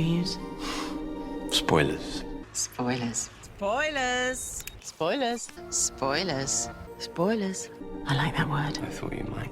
you use? Spoilers. Spoilers. Spoilers. Spoilers. Spoilers. Spoilers. I like that word. I thought you might.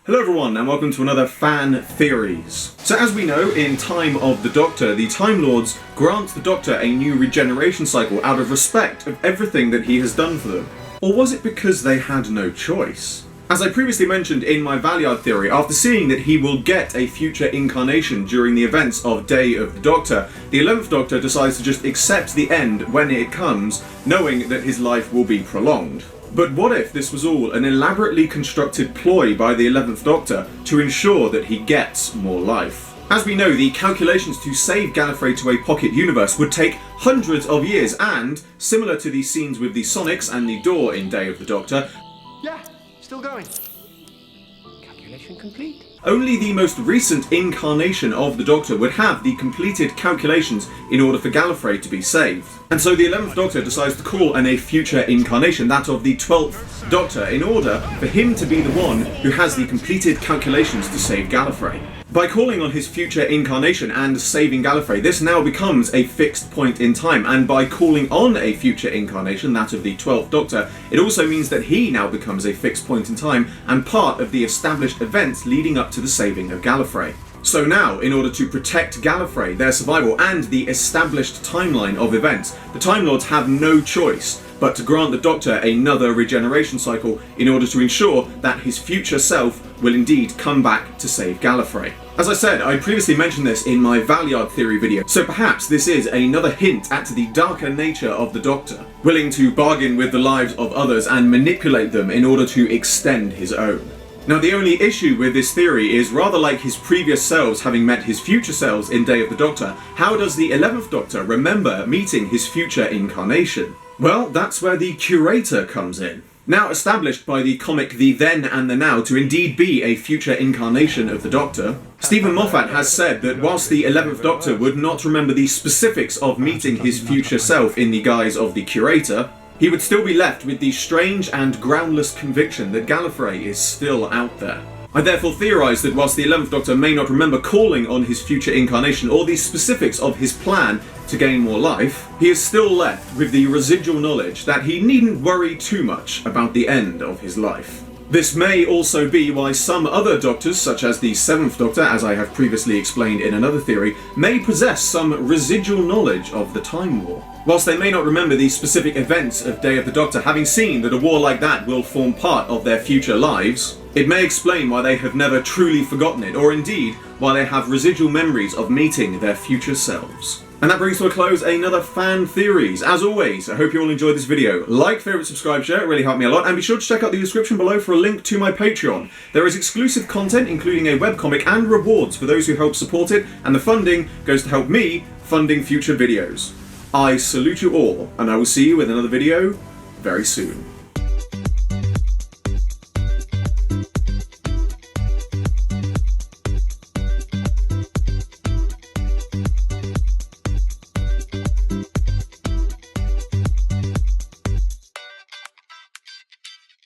Hello everyone, and welcome to another Fan Theories. So as we know, in Time of the Doctor, the Time Lords grant the Doctor a new regeneration cycle out of respect of everything that he has done for them. Or was it because they had no choice? As I previously mentioned in my Valeyard theory, after seeing that he will get a future incarnation during the events of Day of the Doctor, the 11th Doctor decides to just accept the end when it comes, knowing that his life will be prolonged. But what if this was all an elaborately constructed ploy by the 11th Doctor to ensure that he gets more life? As we know, the calculations to save Gallifrey to a pocket universe would take hundreds of years and, similar to the scenes with the Sonics and the door in Day of the Doctor, Yeah, still going. Calculation complete. only the most recent incarnation of the Doctor would have the completed calculations in order for Gallifrey to be saved. And so the 11th Doctor decides to call in a future incarnation, that of the 12th Doctor, in order for him to be the one who has the completed calculations to save Gallifrey. By calling on his future incarnation and saving Gallifrey, this now becomes a fixed point in time, and by calling on a future incarnation, that of the 12th Doctor, it also means that he now becomes a fixed point in time and part of the established events leading up to the saving of Gallifrey. So now, in order to protect Gallifrey, their survival, and the established timeline of events, the Time Lords have no choice but to grant the Doctor another regeneration cycle in order to ensure that his future self will indeed come back to save Gallifrey. As I said, I previously mentioned this in my Valeyard theory video, so perhaps this is another hint at the darker nature of the Doctor, willing to bargain with the lives of others and manipulate them in order to extend his own. Now, the only issue with this theory is, rather like his previous selves having met his future selves in Day of the Doctor, how does the 11th Doctor remember meeting his future incarnation? Well, that's where the Curator comes in. Now established by the comic The Then and the Now to indeed be a future incarnation of the Doctor, Stephen Moffat has said that whilst the 11th Doctor would not remember the specifics of meeting his future self in the guise of the Curator, he would still be left with the strange and groundless conviction that Gallifrey is still out there. I therefore theorise that whilst the 11th Doctor may not remember calling on his future incarnation or the specifics of his plan to gain more life, he is still left with the residual knowledge that he needn't worry too much about the end of his life. This may also be why some other Doctors, such as the 7th Doctor, as I have previously explained in another theory, may possess some residual knowledge of the Time War. Whilst they may not remember the specific events of Day of the Doctor, having seen that a war like that will form part of their future lives, it may explain why they have never truly forgotten it, or indeed, why they have residual memories of meeting their future selves. And that brings to a close another Fan Theories. As always, I hope you all enjoyed this video. Like, favourite, subscribe, share, it really helped me a lot, and be sure to check out the description below for a link to my Patreon. There is exclusive content, including a webcomic and rewards for those who help support it, and the funding goes to help me funding future videos. I salute you all, and I will see you with another video very soon.